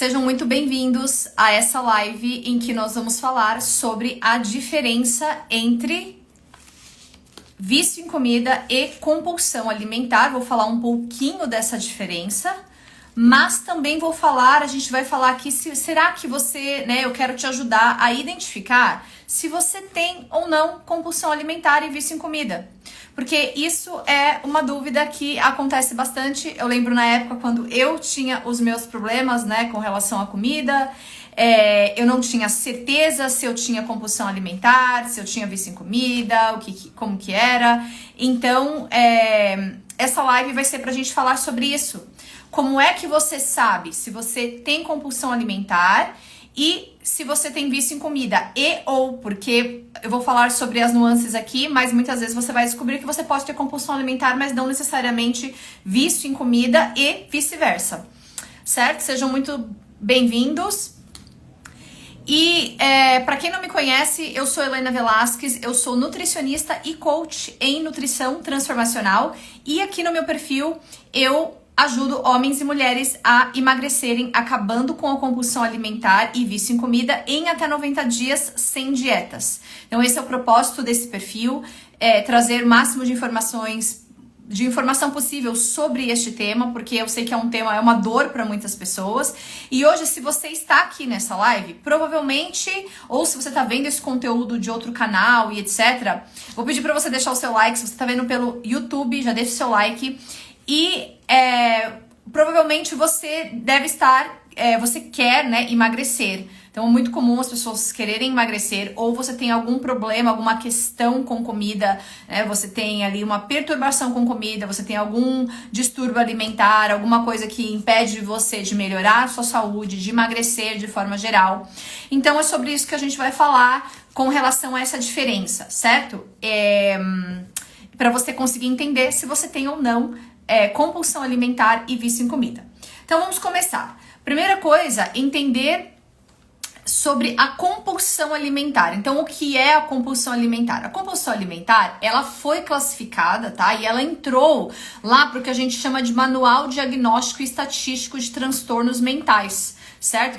Sejam muito bem-vindos a essa live em que nós vamos falar sobre a diferença entre vício em comida e compulsão alimentar. Vou falar um pouquinho dessa diferença, mas também a gente vai falar aqui será que você, eu quero te ajudar a identificar se você tem ou não compulsão alimentar e vício em comida. Porque isso é uma dúvida que acontece bastante. Eu lembro na época quando eu tinha os meus problemas, com relação à comida, eu não tinha certeza se eu tinha compulsão alimentar, se eu tinha vício em comida, como que era. Então, essa live vai ser pra gente falar sobre isso. Como é que você sabe se você tem compulsão alimentar e se você tem vício em comida porque eu vou falar sobre as nuances aqui, mas muitas vezes você vai descobrir que você pode ter compulsão alimentar, mas não necessariamente vício em comida e vice-versa, certo? Sejam muito bem-vindos. E para quem não me conhece, eu sou Helena Velasquez, eu sou nutricionista e coach em nutrição transformacional e aqui no meu perfil eu ajudo homens e mulheres a emagrecerem, acabando com a compulsão alimentar e vício em comida em até 90 dias sem dietas. Então esse é o propósito desse perfil, trazer o máximo de informação possível sobre este tema, porque eu sei que é uma dor para muitas pessoas. E hoje, se você está aqui nessa live, provavelmente, ou se você está vendo esse conteúdo de outro canal e etc., vou pedir para você deixar o seu like. Se você está vendo pelo YouTube, já deixa o seu like. E provavelmente você deve você quer, emagrecer. Então é muito comum as pessoas quererem emagrecer, ou você tem algum problema, alguma questão com comida, você tem ali uma perturbação com comida, você tem algum distúrbio alimentar, alguma coisa que impede você de melhorar a sua saúde, de emagrecer de forma geral. Então é sobre isso que a gente vai falar com relação a essa diferença, certo? Para você conseguir entender se você tem ou não compulsão alimentar e vício em comida. Então vamos começar. Primeira coisa, entender sobre a compulsão alimentar. Então, o que é a compulsão alimentar? A compulsão alimentar, ela foi classificada, tá? E ela entrou lá para o que a gente chama de Manual Diagnóstico e Estatístico de Transtornos Mentais, certo?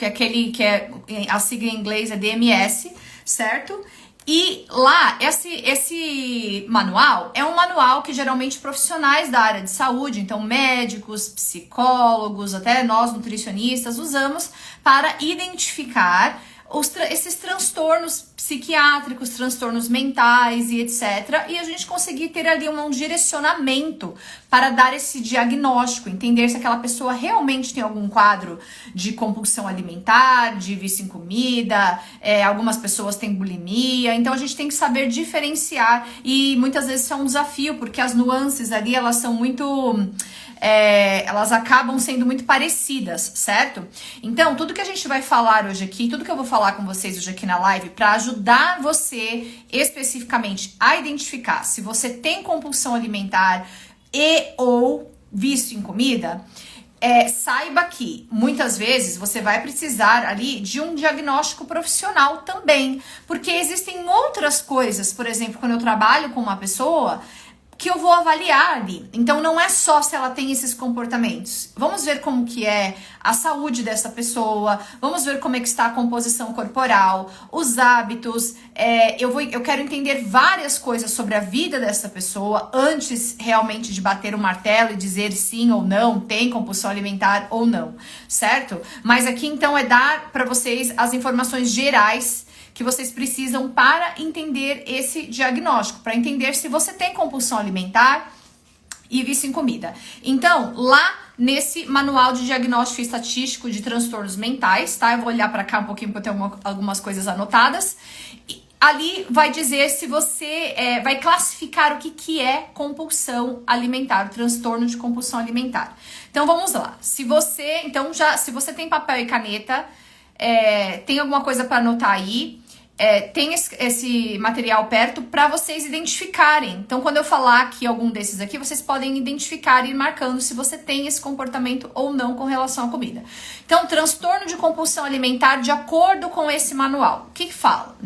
A sigla em inglês é DMS, certo? E lá, esse manual é um manual que geralmente profissionais da área de saúde, então médicos, psicólogos, até nós nutricionistas, usamos para identificar esses transtornos psiquiátricos, transtornos mentais e etc. E a gente conseguir ter ali um direcionamento para dar esse diagnóstico, entender se aquela pessoa realmente tem algum quadro de compulsão alimentar, de vício em comida, algumas pessoas têm bulimia, então a gente tem que saber diferenciar e muitas vezes isso é um desafio, porque as nuances ali, elas são muito... elas acabam sendo muito parecidas, certo? Então, tudo que a gente vai falar hoje aqui, tudo que eu vou falar com vocês hoje aqui na live, para ajudar você especificamente a identificar se você tem compulsão alimentar ou vício em comida, saiba que muitas vezes você vai precisar ali de um diagnóstico profissional também, porque existem outras coisas, por exemplo, quando eu trabalho com uma pessoa, que eu vou avaliar ali. Então não é só se ela tem esses comportamentos. Vamos ver como que é a saúde dessa pessoa, vamos ver como é que está a composição corporal, os hábitos, eu quero entender várias coisas sobre a vida dessa pessoa antes realmente de bater o martelo e dizer sim ou não, tem compulsão alimentar ou não, certo? Mas aqui então é dar para vocês as informações gerais que vocês precisam para entender esse diagnóstico, para entender se você tem compulsão alimentar e vício em comida. Então, lá nesse Manual de Diagnóstico e Estatístico de Transtornos Mentais, tá? Eu vou olhar para cá um pouquinho para ter algumas coisas anotadas. E ali vai dizer se você vai classificar o que é compulsão alimentar, o transtorno de compulsão alimentar. Então, vamos lá. Se você tem papel e caneta, tem alguma coisa para anotar aí, tem esse material perto para vocês identificarem. Então, quando eu falar aqui algum desses aqui, vocês podem identificar e ir marcando se você tem esse comportamento ou não com relação à comida. Então, transtorno de compulsão alimentar de acordo com esse manual. O que fala,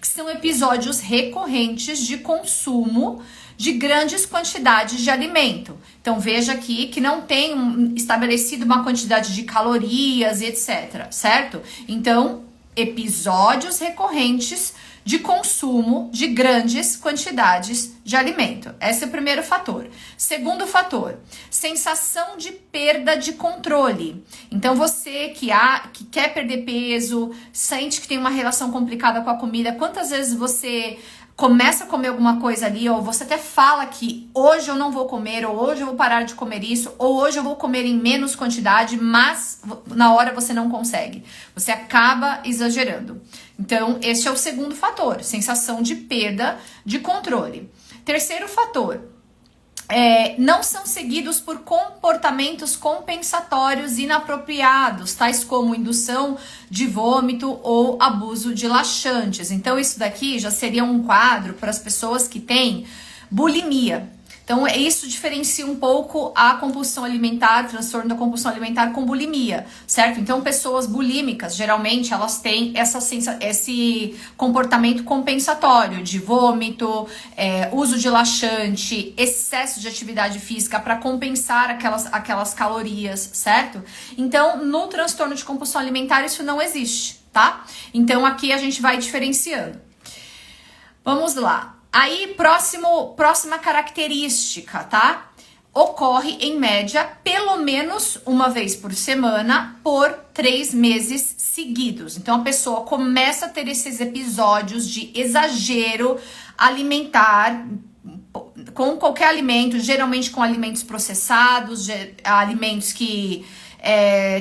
Que são episódios recorrentes de consumo de grandes quantidades de alimento. Então veja aqui que não tem estabelecido uma quantidade de calorias e etc, certo? Então, episódios recorrentes de consumo de grandes quantidades de alimento. Esse é o primeiro fator. Segundo fator, sensação de perda de controle. Então você que quer perder peso, sente que tem uma relação complicada com a comida, quantas vezes você começa a comer alguma coisa ali, ou você até fala que hoje eu não vou comer, ou hoje eu vou parar de comer isso, ou hoje eu vou comer em menos quantidade, mas na hora você não consegue. Você acaba exagerando. Então, esse é o segundo fator, sensação de perda de controle. Terceiro fator, não são seguidos por comportamentos compensatórios inapropriados, tais como indução de vômito ou abuso de laxantes. Então, isso daqui já seria um quadro para as pessoas que têm bulimia. Então, isso diferencia um pouco a compulsão alimentar, transtorno da compulsão alimentar com bulimia, certo? Então, pessoas bulímicas, geralmente, elas têm esse comportamento compensatório de vômito, uso de laxante, excesso de atividade física para compensar aquelas calorias, certo? Então, no transtorno de compulsão alimentar, isso não existe, tá? Então, aqui a gente vai diferenciando. Vamos lá. Aí, próxima característica, tá? Ocorre, em média, pelo menos uma vez por semana, por 3 meses seguidos. Então, a pessoa começa a ter esses episódios de exagero alimentar com qualquer alimento, geralmente com alimentos processados, alimentos que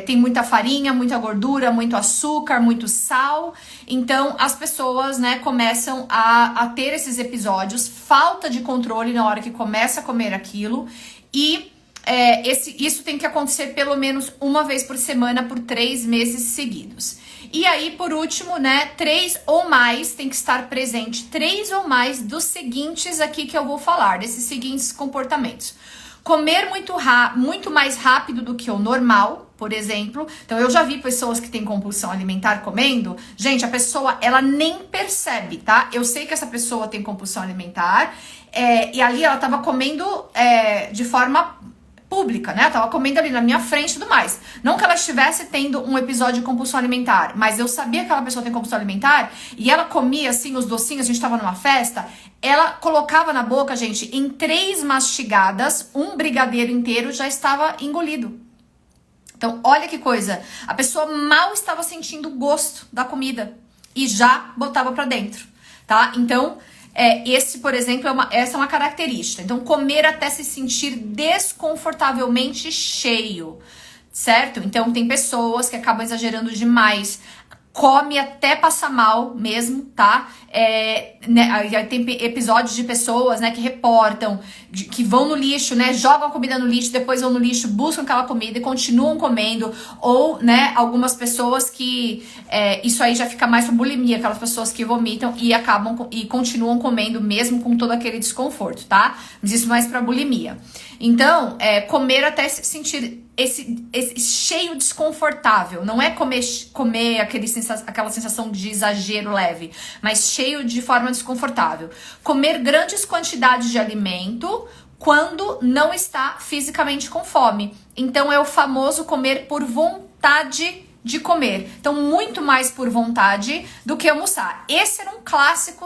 tem muita farinha, muita gordura, muito açúcar, muito sal. Então as pessoas, né, começam a ter esses episódios, falta de controle na hora que começa a comer aquilo. E isso tem que acontecer pelo menos uma vez por semana por 3 meses seguidos. E aí, por último, né, 3 ou mais, tem que estar presente 3 ou mais dos seguintes aqui que eu vou falar, desses seguintes comportamentos. Comer muito mais rápido do que o normal, por exemplo. Então, eu já vi pessoas que têm compulsão alimentar comendo. Gente, a pessoa, ela nem percebe, tá? Eu sei que essa pessoa tem compulsão alimentar. E ali ela tava comendo de forma pública, né? Eu tava comendo ali na minha frente e tudo mais. Não que ela estivesse tendo um episódio de compulsão alimentar, mas eu sabia que aquela pessoa tem compulsão alimentar e ela comia, assim, os docinhos, a gente tava numa festa, ela colocava na boca, gente, em 3 mastigadas, um brigadeiro inteiro já estava engolido. Então, olha que coisa, a pessoa mal estava sentindo o gosto da comida e já botava pra dentro, tá? Então, esse, por exemplo, essa é uma característica. Então, comer até se sentir desconfortavelmente cheio, certo? Então, tem pessoas que acabam exagerando demais, come até passar mal mesmo, tá? Tem episódios de pessoas, né, que reportam, que vão no lixo, né, jogam a comida no lixo, depois vão no lixo, buscam aquela comida e continuam comendo. Ou, né, algumas pessoas que, isso aí já fica mais pra bulimia, aquelas pessoas que vomitam e acabam e continuam comendo mesmo com todo aquele desconforto, tá? Mas isso mais pra bulimia. Então, comer até se sentir esse cheio desconfortável. Não é comer aquela sensação de exagero leve, mas cheio de forma desconfortável. Comer grandes quantidades de alimento quando não está fisicamente com fome. Então é o famoso comer por vontade de comer. Então, muito mais por vontade do que almoçar. Esse era um clássico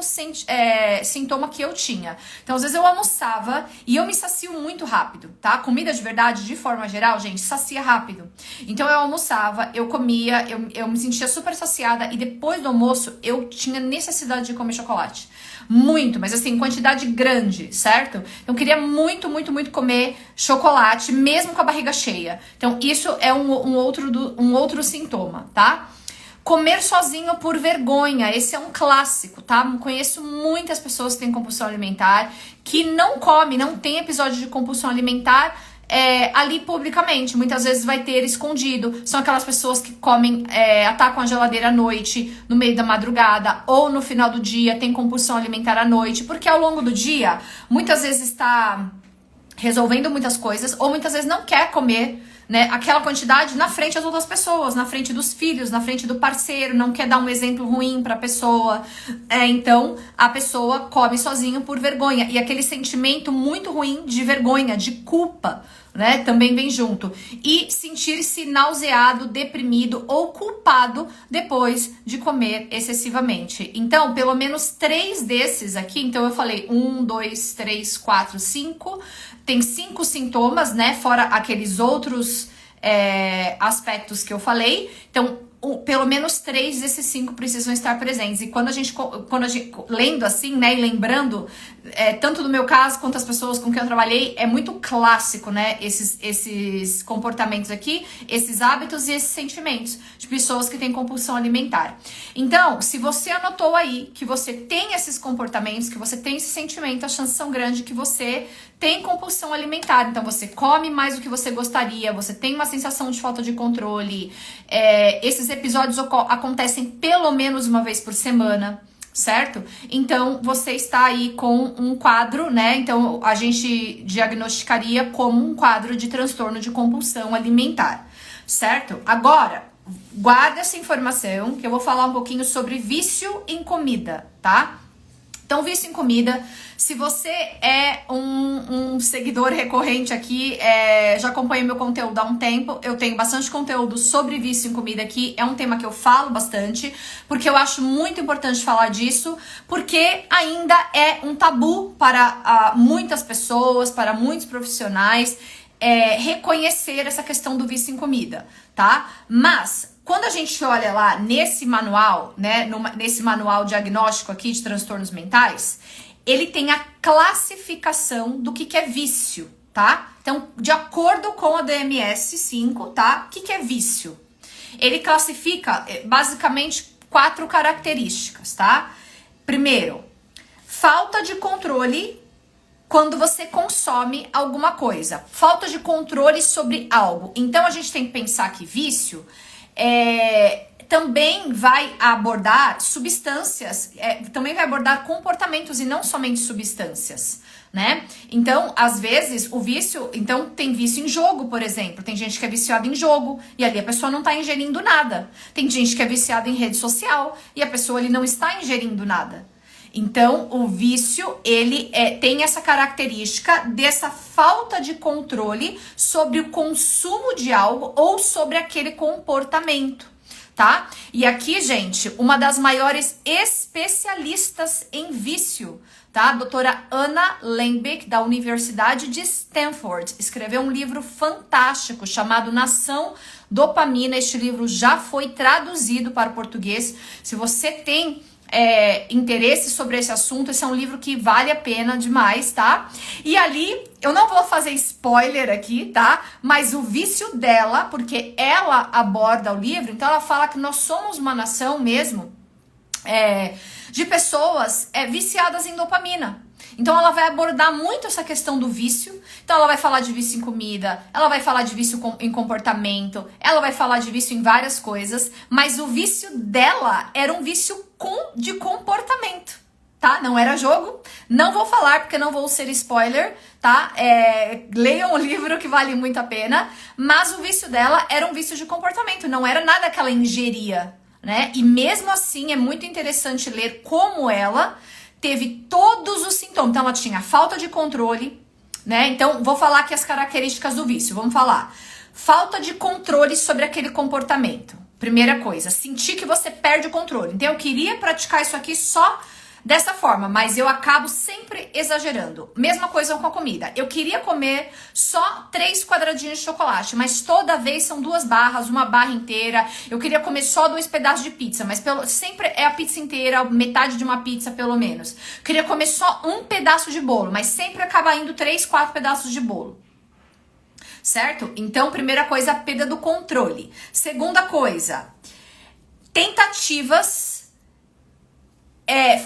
sintoma que eu tinha. Então, às vezes eu almoçava e eu me sacio muito rápido, tá? Comida de verdade, de forma geral, gente, sacia rápido. Então, eu almoçava, eu comia, eu me sentia super saciada e depois do almoço eu tinha necessidade de comer chocolate. Muito, mas assim, quantidade grande, certo? Então, eu queria muito, muito, muito comer chocolate, mesmo com a barriga cheia. Então, isso é um outro sintoma, tá? Comer sozinho por vergonha, esse é um clássico, tá? Conheço muitas pessoas que têm compulsão alimentar, que não come, não tem episódio de compulsão alimentar ali publicamente. Muitas vezes vai ter escondido. São aquelas pessoas que comem, atacam a geladeira à noite, no meio da madrugada, ou no final do dia, tem compulsão alimentar à noite, porque ao longo do dia, muitas vezes está resolvendo muitas coisas, ou muitas vezes não quer comer né, aquela quantidade na frente das outras pessoas, na frente dos filhos, na frente do parceiro, não quer dar um exemplo ruim pra pessoa. Então, a pessoa come sozinho por vergonha. E aquele sentimento muito ruim de vergonha, de culpa, né, também vem junto. E sentir-se nauseado, deprimido ou culpado depois de comer excessivamente. Então, pelo menos 3 desses aqui, então eu falei 1, 2, 3, 4, 5, tem 5 sintomas, né, fora aqueles outros aspectos que eu falei. Então, pelo menos 3 desses 5 precisam estar presentes. E quando a gente lendo assim, né, e lembrando, tanto do meu caso quanto as pessoas com quem eu trabalhei, é muito clássico, né, esses comportamentos aqui, esses hábitos e esses sentimentos de pessoas que têm compulsão alimentar. Então, se você anotou aí que você tem esses comportamentos, que você tem esse sentimento, as chances são grandes que você tem compulsão alimentar. Então, você come mais do que você gostaria, você tem uma sensação de falta de controle. Esses episódios acontecem pelo menos uma vez por semana, certo? Então, você está aí com um quadro, né? Então, a gente diagnosticaria como um quadro de transtorno de compulsão alimentar, certo? Agora, guarda essa informação que eu vou falar um pouquinho sobre vício em comida, tá? Então, vício em comida, se você é um seguidor recorrente aqui, já acompanha meu conteúdo há um tempo, eu tenho bastante conteúdo sobre vício em comida aqui, é um tema que eu falo bastante, porque eu acho muito importante falar disso, porque ainda é um tabu para muitas pessoas, para muitos profissionais, reconhecer essa questão do vício em comida, tá? Mas quando a gente olha lá nesse manual, né, nesse manual diagnóstico aqui de transtornos mentais, ele tem a classificação do que é vício, tá? Então, de acordo com a DMS-5, tá? O que é vício? Ele classifica basicamente 4 características, tá? Primeiro, falta de controle quando você consome alguma coisa. Falta de controle sobre algo. Então, a gente tem que pensar que vício também vai abordar substâncias, também vai abordar comportamentos e não somente substâncias, né? Então, às vezes, o vício, então tem vício em jogo, por exemplo. Tem gente que é viciada em jogo e ali a pessoa não está ingerindo nada. Tem gente que é viciada em rede social e a pessoa ali não está ingerindo nada. Então, o vício, ele tem essa característica dessa falta de controle sobre o consumo de algo ou sobre aquele comportamento, tá? E aqui, gente, uma das maiores especialistas em vício, tá? A doutora Anna Lembke, da Universidade de Stanford, escreveu um livro fantástico chamado Nação Dopamina. Este livro já foi traduzido para o português. Se você tem interesse sobre esse assunto, esse é um livro que vale a pena demais, tá? E ali, eu não vou fazer spoiler aqui, tá? Mas o vício dela, porque ela aborda o livro, então ela fala que nós somos uma nação mesmo de pessoas viciadas em dopamina. Então ela vai abordar muito essa questão do vício. Então ela vai falar de vício em comida, ela vai falar de vício em comportamento, ela vai falar de vício em várias coisas, mas o vício dela era um vício de comportamento, tá? Não era jogo. Não vou falar porque não vou ser spoiler, tá? Leiam o livro que vale muito a pena, mas o vício dela era um vício de comportamento, não era nada que ela ingeria, né? E mesmo assim é muito interessante ler como ela teve todos os sintomas. Então, ela tinha falta de controle, né? Então, vou falar aqui as características do vício. Vamos falar. Falta de controle sobre aquele comportamento. Primeira coisa, sentir que você perde o controle. Então, eu queria praticar isso aqui só dessa forma, mas eu acabo sempre exagerando. Mesma coisa com a comida. Eu queria comer só 3 quadradinhos de chocolate, mas toda vez são 2 barras, 1 barra inteira. Eu queria comer só 2 pedaços de pizza, mas sempre é a pizza inteira, metade de uma pizza pelo menos. Eu queria comer só 1 pedaço de bolo, mas sempre acaba indo 3, 4 pedaços de bolo. Certo? Então, primeira coisa, a perda do controle. Segunda coisa, tentativas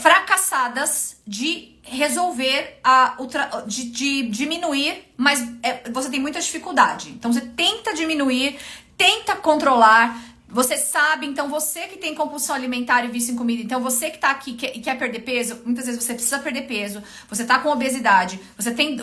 fracassadas de resolver, de diminuir, mas você tem muita dificuldade. Então, você tenta diminuir, tenta controlar, Você sabe, então você que tem compulsão alimentar e vício em comida, então você que tá aqui e quer perder peso, muitas vezes você precisa perder peso, você tá com obesidade, você tem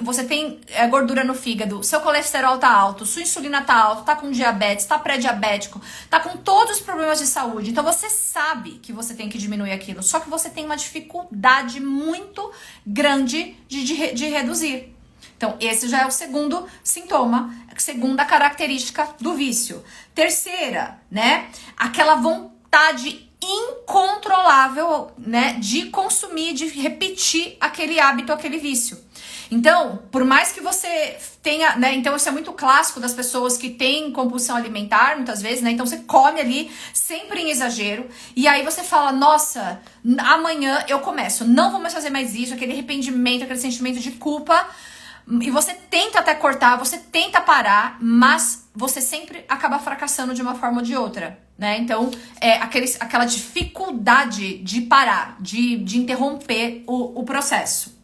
gordura no fígado, seu colesterol tá alto, sua insulina tá alta, tá com diabetes, tá pré-diabético, tá com todos os problemas de saúde. Então você sabe que você tem que diminuir aquilo, só que você tem uma dificuldade muito grande de reduzir. Então, esse já é o segundo sintoma, segunda característica do vício. Terceira, né? Aquela vontade incontrolável, né, de consumir, de repetir aquele hábito, aquele vício. Então, por mais que você tenha, né, então isso é muito clássico das pessoas que têm compulsão alimentar, muitas vezes, né, então você come ali, sempre em exagero, e aí você fala, nossa, amanhã eu começo, não vou mais fazer mais isso, aquele arrependimento, aquele sentimento de culpa, e você tenta até cortar, você tenta parar, mas você sempre acaba fracassando de uma forma ou de outra, né? Então, aquela dificuldade de parar, de interromper o processo,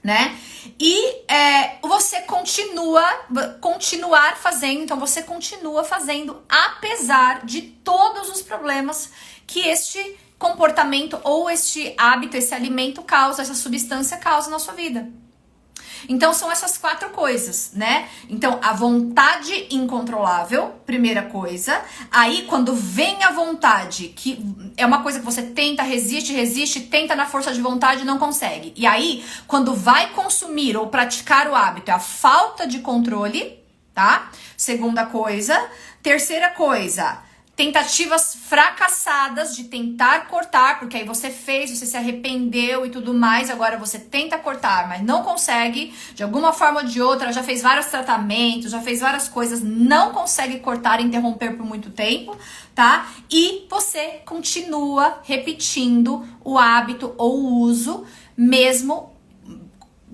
né? E você continuar fazendo, então você continua fazendo, apesar de todos os problemas que este comportamento ou este hábito, esse alimento causa, essa substância causa na sua vida. Então, são essas 4 coisas, né? Então, a vontade incontrolável, primeira coisa. Aí, quando vem a vontade, que é uma coisa que você tenta, resiste, tenta na força de vontade e não consegue. E aí, quando vai consumir ou praticar o hábito, é a falta de controle, tá? Segunda coisa. Terceira coisa, tentativas fracassadas de tentar cortar, porque aí você se arrependeu e tudo mais, agora você tenta cortar, mas não consegue, de alguma forma ou de outra, já fez vários tratamentos, já fez várias coisas, não consegue cortar e interromper por muito tempo, tá? E você continua repetindo o hábito ou o uso, mesmo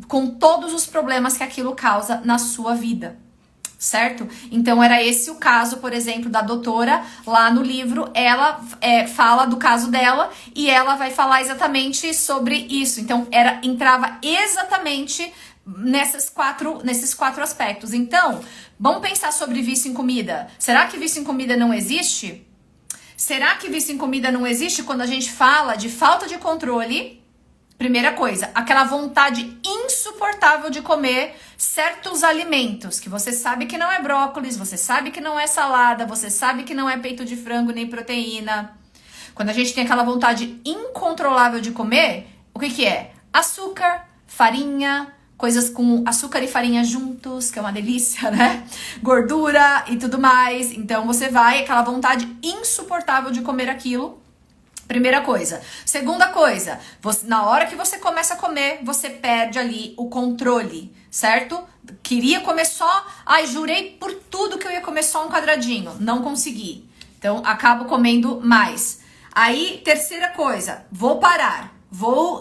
com todos os problemas que aquilo causa na sua vida. Certo? Então era esse o caso, por exemplo, da doutora lá no livro. Ela fala do caso dela e ela vai falar exatamente sobre isso. Então entrava exatamente nesses quatro aspectos. Então, vamos pensar sobre vício em comida. Será que vício em comida não existe? Será que vício em comida não existe quando a gente fala de falta de controle? Primeira coisa, aquela vontade insuportável de comer certos alimentos, que você sabe que não é brócolis, você sabe que não é salada, você sabe que não é peito de frango nem proteína. Quando a gente tem aquela vontade incontrolável de comer, o que é? Açúcar, farinha, coisas com açúcar e farinha juntos, que é uma delícia, né? Gordura e tudo mais. Então você vai, aquela vontade insuportável de comer aquilo. Primeira coisa. Segunda coisa, na hora que você começa a comer, você perde ali o controle, certo? Queria comer só, jurei por tudo que eu ia comer só um quadradinho, não consegui. Então, acabo comendo mais. Aí, terceira coisa, vou parar.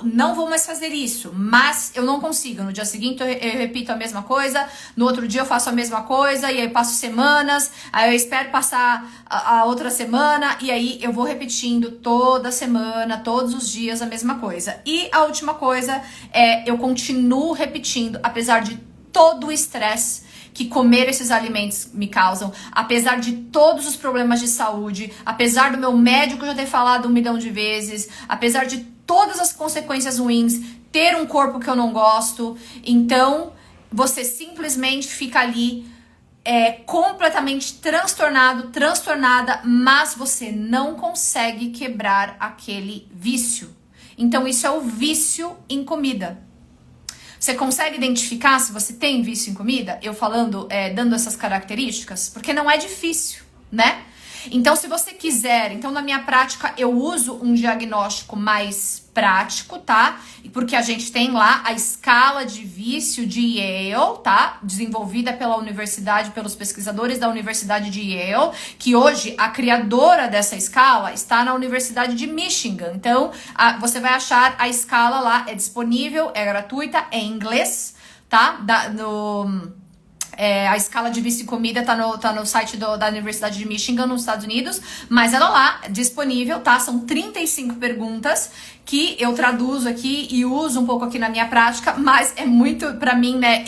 Não vou mais fazer isso, mas eu não consigo. No dia seguinte eu repito a mesma coisa, no outro dia eu faço a mesma coisa, e aí passo semanas, aí eu espero passar a outra semana, e aí eu vou repetindo toda semana, todos os dias a mesma coisa. E a última coisa eu continuo repetindo, apesar de todo o estresse que comer esses alimentos me causam, apesar de todos os problemas de saúde, apesar do meu médico já ter falado 1 milhão de vezes, apesar de todas as consequências ruins, ter um corpo que eu não gosto. Então, você simplesmente fica ali completamente transtornada, mas você não consegue quebrar aquele vício. Então, isso é o vício em comida. Você consegue identificar se você tem vício em comida? Eu falando, dando essas características? Porque não é difícil, né? Então, se você quiser, então na minha prática eu uso um diagnóstico mais prático, tá? Porque a gente tem lá a escala de vício de Yale, tá? Desenvolvida pelos pesquisadores da Universidade de Yale, que hoje a criadora dessa escala está na Universidade de Michigan. Então, você vai achar a escala lá, é disponível, é gratuita, é em inglês, tá? A escala de vício em comida tá no site da Universidade de Michigan, nos Estados Unidos, mas ela lá, disponível, tá? São 35 perguntas que eu traduzo aqui e uso um pouco aqui na minha prática, mas é muito, pra mim, né,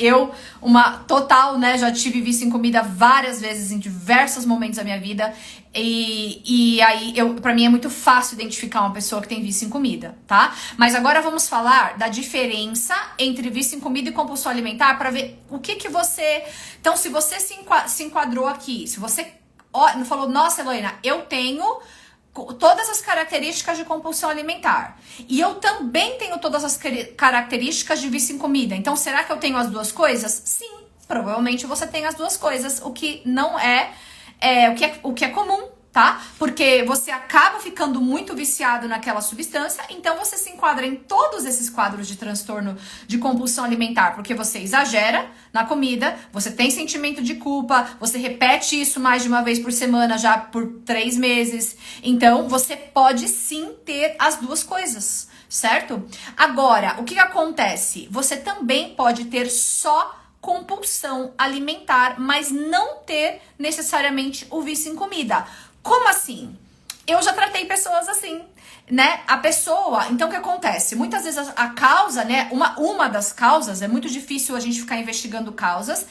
já tive vício em comida várias vezes, em diversos momentos da minha vida, E aí, pra mim é muito fácil identificar uma pessoa que tem vício em comida, tá? Mas agora vamos falar da diferença entre vício em comida e compulsão alimentar para ver o que você... Então, se você se enquadrou aqui, se você falou, nossa, Heloína, eu tenho todas as características de compulsão alimentar. E eu também tenho todas as características de vício em comida. Então, será que eu tenho as duas coisas? Sim, provavelmente você tem as duas coisas, o que não o que é comum, tá? Porque você acaba ficando muito viciado naquela substância, então você se enquadra em todos esses quadros de transtorno de compulsão alimentar, porque você exagera na comida, você tem sentimento de culpa, você repete isso mais de uma vez por semana já por 3 meses, então você pode sim ter as duas coisas, certo? Agora, o que acontece? Você também pode ter só compulsão alimentar, mas não ter necessariamente o vício em comida. Como assim? Eu já tratei pessoas assim, né? A pessoa, então o que acontece? Muitas vezes a causa, né? Uma das causas, é muito difícil a gente ficar investigando causas.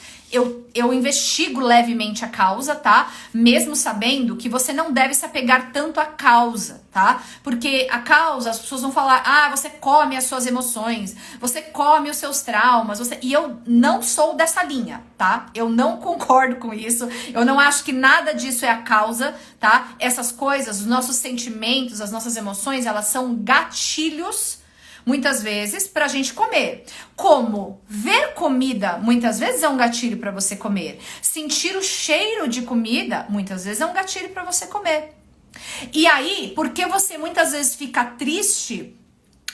Eu investigo levemente a causa, tá? Mesmo sabendo que você não deve se apegar tanto à causa, tá? Porque a causa, as pessoas vão falar, você come as suas emoções, você come os seus traumas, e eu não sou dessa linha, tá? Eu não concordo com isso, eu não acho que nada disso é a causa, tá? Essas coisas, os nossos sentimentos, as nossas emoções, elas são gatilhos, muitas vezes, pra gente comer. Como ver comida, muitas vezes é um gatilho pra você comer. Sentir o cheiro de comida, muitas vezes é um gatilho pra você comer. E aí, porque você muitas vezes fica triste,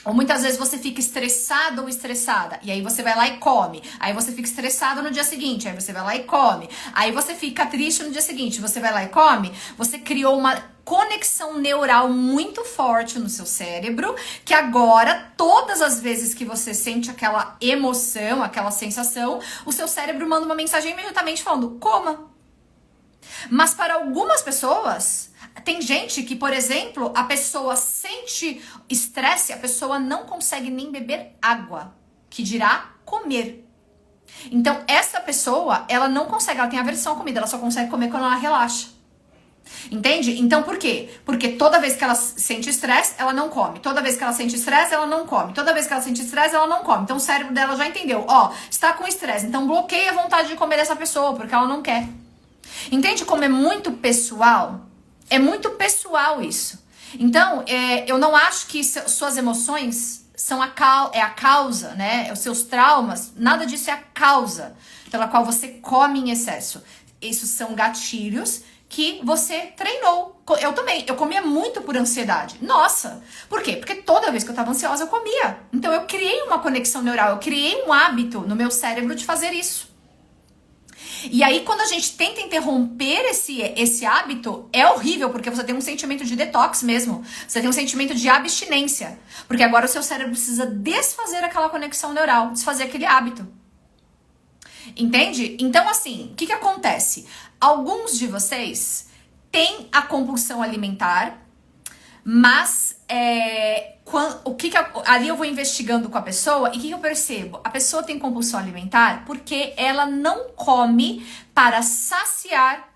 ou muitas vezes você fica estressado ou estressada, e aí você vai lá e come. Aí você fica estressado no dia seguinte, aí você vai lá e come. Aí você fica triste no dia seguinte, você vai lá e come. Você criou uma conexão neural muito forte no seu cérebro, que agora, todas as vezes que você sente aquela emoção, aquela sensação, o seu cérebro manda uma mensagem imediatamente falando, coma. Mas para algumas pessoas... Tem gente que, por exemplo, a pessoa sente estresse, a pessoa não consegue nem beber água, que dirá comer. Então, essa pessoa, ela não consegue, ela tem aversão à comida, ela só consegue comer quando ela relaxa. Entende? Então, por quê? Porque toda vez que ela sente estresse, ela não come. Toda vez que ela sente estresse, ela não come. Toda vez que ela sente estresse, ela não come. Então, o cérebro dela já entendeu. Está com estresse, então bloqueia a vontade de comer dessa pessoa, porque ela não quer. Entende como é muito pessoal? É muito pessoal isso. Então, eu não acho que suas emoções são a causa, né? Os seus traumas, nada disso é a causa pela qual você come em excesso. Esses são gatilhos que você treinou. Eu também, eu comia muito por ansiedade. Nossa, por quê? Porque toda vez que eu tava ansiosa, eu comia. Então, eu criei uma conexão neural, eu criei um hábito no meu cérebro de fazer isso. E aí, quando a gente tenta interromper esse hábito, é horrível, porque você tem um sentimento de detox mesmo. Você tem um sentimento de abstinência. Porque agora o seu cérebro precisa desfazer aquela conexão neural, desfazer aquele hábito. Entende? Então, assim, o que acontece? Alguns de vocês têm a compulsão alimentar, mas ali eu vou investigando com a pessoa e o que eu percebo? A pessoa tem compulsão alimentar porque ela não come para saciar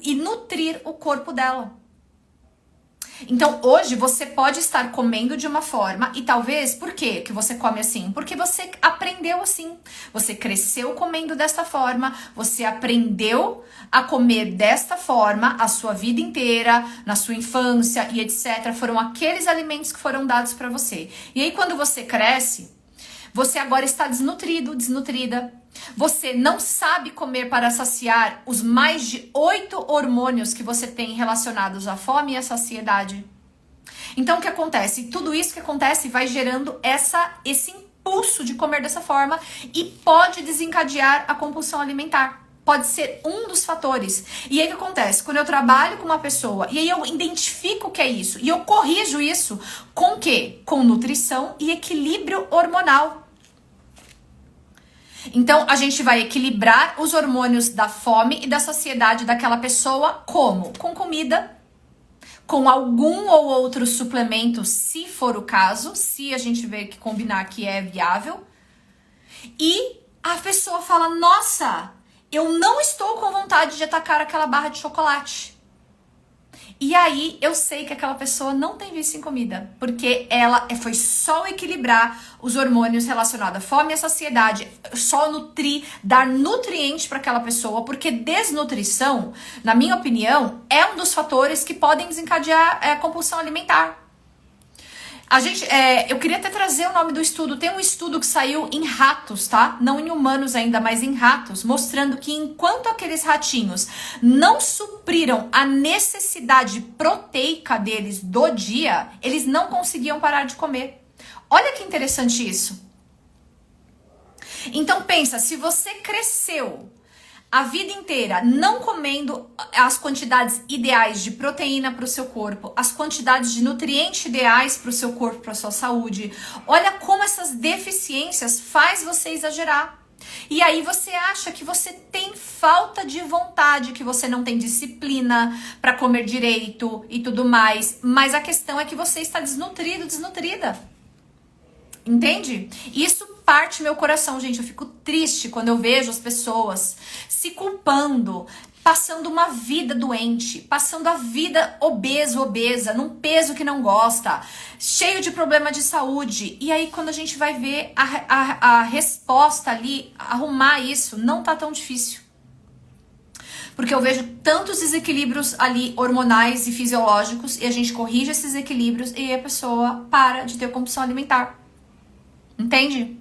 e nutrir o corpo dela. Então, hoje você pode estar comendo de uma forma e talvez, por quê que você come assim? Porque você aprendeu assim. Você cresceu comendo desta forma, você aprendeu a comer desta forma a sua vida inteira, na sua infância e etc. Foram aqueles alimentos que foram dados para você. E aí, quando você cresce, você agora está desnutrido, desnutrida. Você não sabe comer para saciar os mais de 8 hormônios que você tem relacionados à fome e à saciedade. Então, o que acontece? Tudo isso que acontece vai gerando esse impulso de comer dessa forma e pode desencadear a compulsão alimentar. Pode ser um dos fatores. E aí o que acontece? Quando eu trabalho com uma pessoa e aí eu identifico o que é isso e eu corrijo isso com o quê? Com nutrição e equilíbrio hormonal. Então, a gente vai equilibrar os hormônios da fome e da saciedade daquela pessoa como? Com comida, com algum ou outro suplemento, se for o caso, se a gente vê que combinar que é viável. E a pessoa fala, nossa, eu não estou com vontade de atacar aquela barra de chocolate. E aí eu sei que aquela pessoa não tem vício em comida, porque ela foi só equilibrar os hormônios relacionados à fome e à saciedade, só nutrir, dar nutriente para aquela pessoa, porque desnutrição, na minha opinião, é um dos fatores que podem desencadear a compulsão alimentar. Eu queria até trazer o nome do estudo. Tem um estudo que saiu em ratos, tá? Não em humanos ainda, mas em ratos, mostrando que enquanto aqueles ratinhos não supriram a necessidade proteica deles do dia, eles não conseguiam parar de comer. Olha que interessante isso. Então pensa, se você cresceu a vida inteira não comendo as quantidades ideais de proteína para o seu corpo, as quantidades de nutrientes ideais para o seu corpo, para a sua saúde. Olha como essas deficiências faz você exagerar. E aí você acha que você tem falta de vontade, que você não tem disciplina para comer direito e tudo mais. Mas a questão é que você está desnutrido, desnutrida. Entende? Isso parte meu coração, gente. Eu fico triste quando eu vejo as pessoas se culpando, passando uma vida doente, passando a vida obesa, num peso que não gosta, cheio de problema de saúde. E aí quando a gente vai ver a resposta ali, arrumar isso, não tá tão difícil. Porque eu vejo tantos desequilíbrios ali hormonais e fisiológicos, e a gente corrige esses equilíbrios e a pessoa para de ter compulsão alimentar. Entende?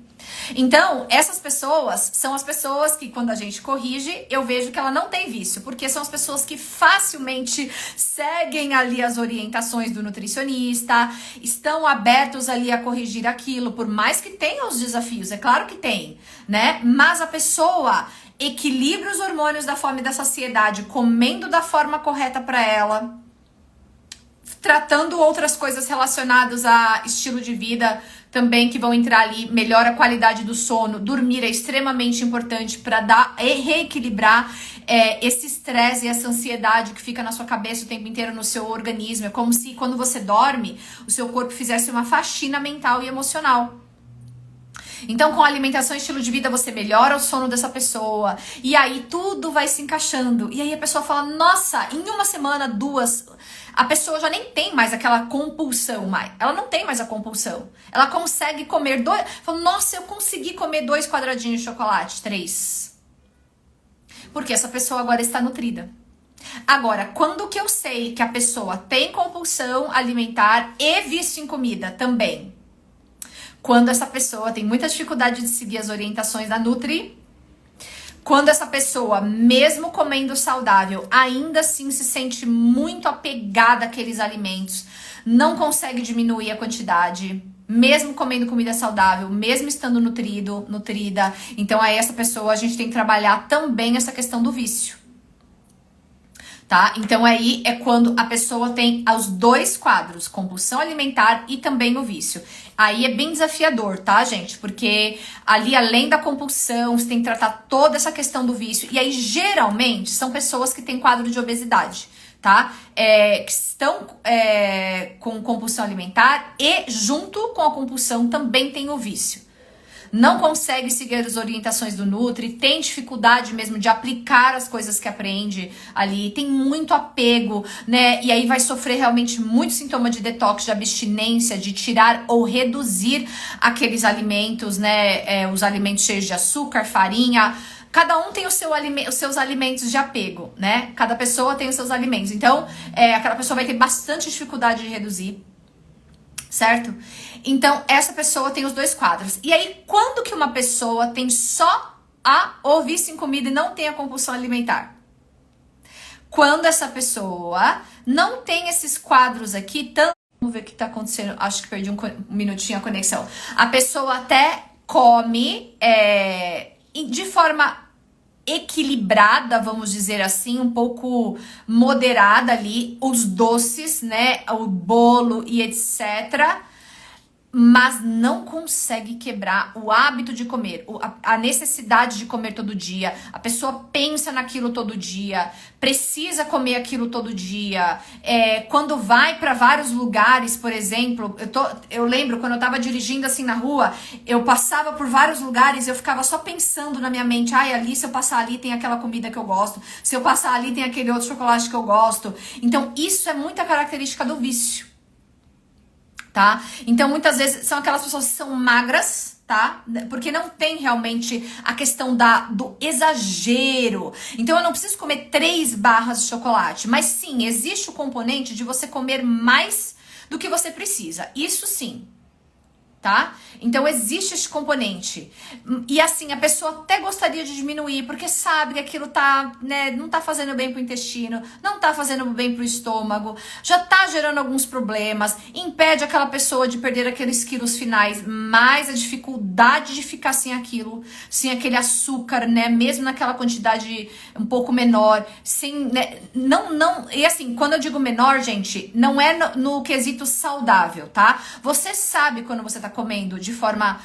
Então, essas pessoas são as pessoas que, quando a gente corrige, eu vejo que ela não tem vício, porque são as pessoas que facilmente seguem ali as orientações do nutricionista, estão abertos ali a corrigir aquilo, por mais que tenha os desafios, é claro que tem, né? Mas a pessoa equilibra os hormônios da fome e da saciedade, comendo da forma correta para ela, tratando outras coisas relacionadas a estilo de vida também que vão entrar ali, melhora a qualidade do sono, dormir é extremamente importante para reequilibrar esse estresse e essa ansiedade que fica na sua cabeça o tempo inteiro no seu organismo. É como se quando você dorme, o seu corpo fizesse uma faxina mental e emocional. Então, com a alimentação e estilo de vida, você melhora o sono dessa pessoa. E aí, tudo vai se encaixando. E aí, a pessoa fala, nossa, em uma semana, 2... A pessoa já nem tem mais aquela compulsão mais. Ela não tem mais a compulsão. Ela consegue comer 2... Fala, nossa, eu consegui comer 2 quadradinhos de chocolate. 3. Porque essa pessoa agora está nutrida. Agora, quando que eu sei que a pessoa tem compulsão alimentar e vício em comida também? Quando essa pessoa tem muita dificuldade de seguir as orientações da Nutri, quando essa pessoa, mesmo comendo saudável, ainda assim se sente muito apegada àqueles alimentos, não consegue diminuir a quantidade, mesmo comendo comida saudável, mesmo estando nutrida. Então, aí essa pessoa, a gente tem que trabalhar também essa questão do vício. Tá? Então aí é quando a pessoa tem os 2 quadros, compulsão alimentar e também o vício. Aí é bem desafiador, tá, gente? Porque ali, além da compulsão, você tem que tratar toda essa questão do vício. E aí, geralmente, são pessoas que têm quadro de obesidade, tá? Que estão com compulsão alimentar e, junto com a compulsão, também tem o vício. Não consegue seguir as orientações do Nutri, tem dificuldade mesmo de aplicar as coisas que aprende ali, tem muito apego, né? E aí vai sofrer realmente muito sintoma de detox, de abstinência, de tirar ou reduzir aqueles alimentos, né? Os alimentos cheios de açúcar, farinha. Cada um tem os seus alimentos de apego, né? Cada pessoa tem os seus alimentos. Então, aquela pessoa vai ter bastante dificuldade de reduzir. Certo? Então, essa pessoa tem os 2 quadros. E aí, quando que uma pessoa tem só o vício em comida e não tem a compulsão alimentar? Quando essa pessoa não tem esses quadros aqui, vamos ver o que tá acontecendo. Acho que perdi um minutinho a conexão. A pessoa até come de forma equilibrada, vamos dizer assim, um pouco moderada ali, os doces, né, o bolo e etc. mas não consegue quebrar o hábito de comer, a necessidade de comer todo dia. A pessoa pensa naquilo todo dia, precisa comer aquilo todo dia. Quando vai para vários lugares, por exemplo, eu lembro quando eu tava dirigindo assim na rua, eu passava por vários lugares e eu ficava só pensando na minha mente, ali, se eu passar ali tem aquela comida que eu gosto, se eu passar ali tem aquele outro chocolate que eu gosto. Então isso é muita característica do vício. Tá? Então, muitas vezes são aquelas pessoas que são magras, tá? Porque não tem realmente a questão do exagero. Então, eu não preciso comer 3 barras de chocolate. Mas sim, existe o componente de você comer mais do que você precisa. Isso sim. Tá? Então existe esse componente. E assim, a pessoa até gostaria de diminuir, porque sabe que aquilo tá, né, não tá fazendo bem pro intestino, não tá fazendo bem pro estômago, já tá gerando alguns problemas, impede aquela pessoa de perder aqueles quilos finais, mais a dificuldade de ficar sem aquilo, sem aquele açúcar, né, mesmo naquela quantidade um pouco menor, sem, né, e assim, quando eu digo menor, gente, não é no quesito saudável, tá? Você sabe quando você tá comendo de forma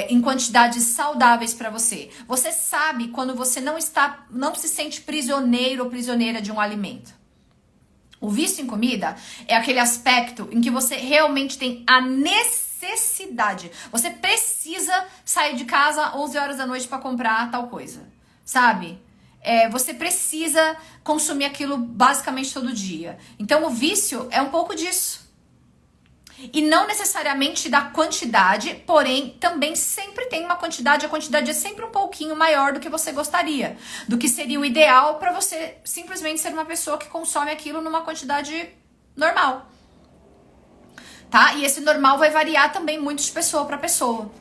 em quantidades saudáveis para você. Você sabe quando você não se sente prisioneiro ou prisioneira de um alimento. O vício em comida é aquele aspecto em que você realmente tem a necessidade. Você precisa sair de casa 11 horas da noite para comprar tal coisa, sabe? Você precisa consumir aquilo basicamente todo dia. Então o vício é um pouco disso. E não necessariamente da quantidade, porém também sempre tem uma quantidade, a quantidade é sempre um pouquinho maior do que você gostaria, do que seria o ideal para você simplesmente ser uma pessoa que consome aquilo numa quantidade normal. Tá? E esse normal vai variar também muito de pessoa para pessoa.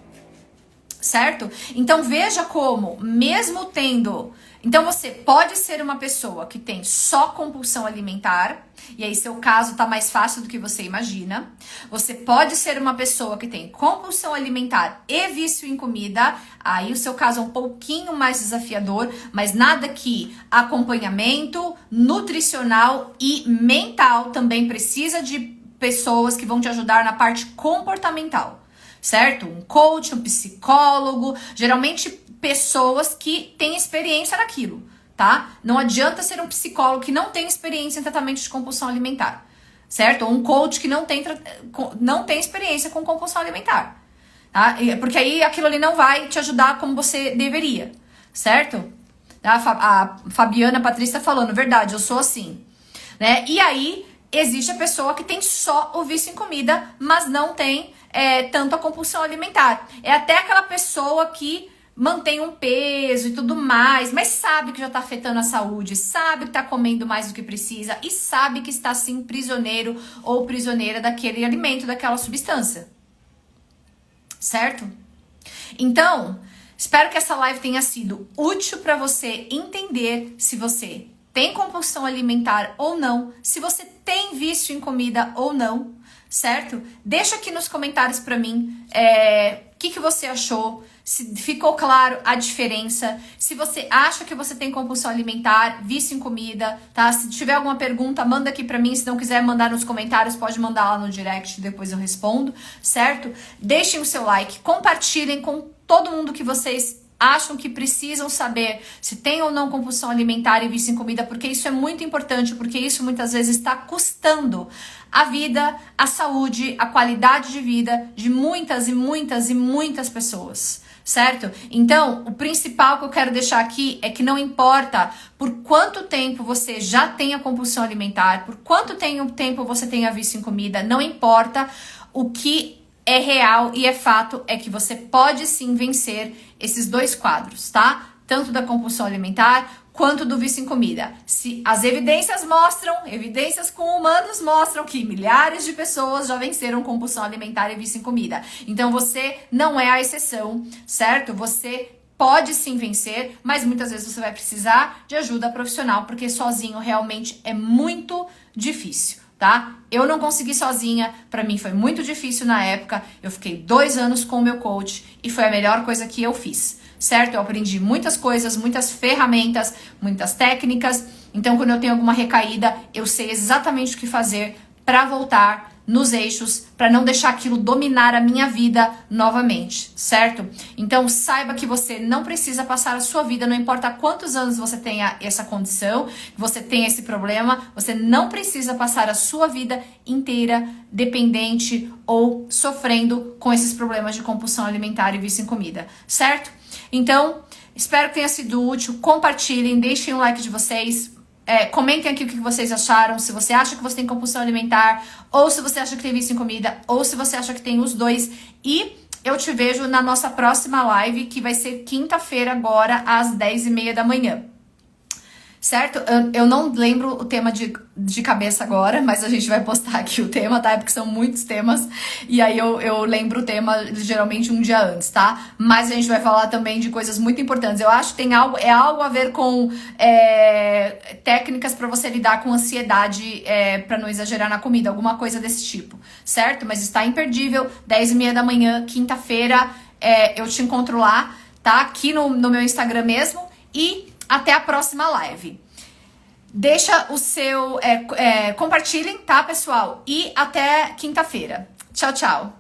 Certo? Então veja como, mesmo tendo... Então você pode ser uma pessoa que tem só compulsão alimentar, e aí seu caso tá mais fácil do que você imagina. Você pode ser uma pessoa que tem compulsão alimentar e vício em comida, aí o seu caso é um pouquinho mais desafiador, mas nada que acompanhamento nutricional e mental também precisa de pessoas que vão te ajudar na parte comportamental. Certo? Um coach, um psicólogo, geralmente pessoas que têm experiência naquilo, tá? Não adianta ser um psicólogo que não tem experiência em tratamento de compulsão alimentar, certo? Ou um coach que não tem experiência com compulsão alimentar, tá? Porque aí aquilo ali não vai te ajudar como você deveria, certo? A Fabiana Patrícia falando, verdade, eu sou assim, né? E aí existe a pessoa que tem só o vício em comida, mas não tem tanto a compulsão alimentar. É até aquela pessoa que mantém um peso e tudo mais, mas sabe que já tá afetando a saúde, sabe que tá comendo mais do que precisa e sabe que está sim prisioneiro ou prisioneira daquele alimento, daquela substância. Certo? Então, espero que essa live tenha sido útil para você entender se você tem compulsão alimentar ou não, se você tem vício em comida ou não, certo? Deixa aqui nos comentários para mim o que você achou, se ficou claro a diferença, se você acha que você tem compulsão alimentar, vício em comida, tá? Se tiver alguma pergunta, manda aqui pra mim, se não quiser mandar nos comentários, pode mandar lá no direct, depois eu respondo, certo? Deixem o seu like, compartilhem com todo mundo que vocês acham que precisam saber se tem ou não compulsão alimentar e vício em comida, porque isso é muito importante, porque isso muitas vezes está custando a vida, a saúde, a qualidade de vida de muitas e muitas e muitas pessoas, certo? Então, o principal que eu quero deixar aqui é que não importa por quanto tempo você já tenha compulsão alimentar, por quanto tempo você tenha vício em comida, não importa, o que é real e é fato é que você pode sim vencer esses dois quadros, tá? Tanto da compulsão alimentar quanto do vício em comida. Se as evidências com humanos mostram que milhares de pessoas já venceram compulsão alimentar e vício em comida. Então você não é a exceção, certo? Você pode sim vencer, mas muitas vezes você vai precisar de ajuda profissional, porque sozinho realmente é muito difícil, tá? Eu não consegui sozinha, pra mim foi muito difícil na época, eu fiquei 2 anos com o meu coach e foi a melhor coisa que eu fiz, certo? Eu aprendi muitas coisas, muitas ferramentas, muitas técnicas, então quando eu tenho alguma recaída, eu sei exatamente o que fazer pra voltar nos eixos, para não deixar aquilo dominar a minha vida novamente, certo? Então saiba que você não precisa passar a sua vida, não importa quantos anos você tenha essa condição, você tenha esse problema, você não precisa passar a sua vida inteira dependente ou sofrendo com esses problemas de compulsão alimentar e vício em comida, certo? Então, espero que tenha sido útil, compartilhem, deixem o like de vocês, comentem aqui o que vocês acharam, se você acha que você tem compulsão alimentar, ou se você acha que tem vício em comida, ou se você acha que tem os dois, e eu te vejo na nossa próxima live, que vai ser quinta-feira agora, às 10h30 da manhã. Certo? Eu não lembro o tema de cabeça agora, mas a gente vai postar aqui o tema, tá? Porque são muitos temas, e aí eu lembro o tema geralmente um dia antes, tá? Mas a gente vai falar também de coisas muito importantes. Eu acho que tem algo a ver com técnicas para você lidar com ansiedade, para não exagerar na comida, alguma coisa desse tipo, certo? Mas está imperdível, 10h30 da manhã, quinta-feira, eu te encontro lá, tá? Aqui no meu Instagram mesmo, e até a próxima live. Deixa o seu... compartilhem, tá, pessoal? E até quinta-feira. Tchau, tchau.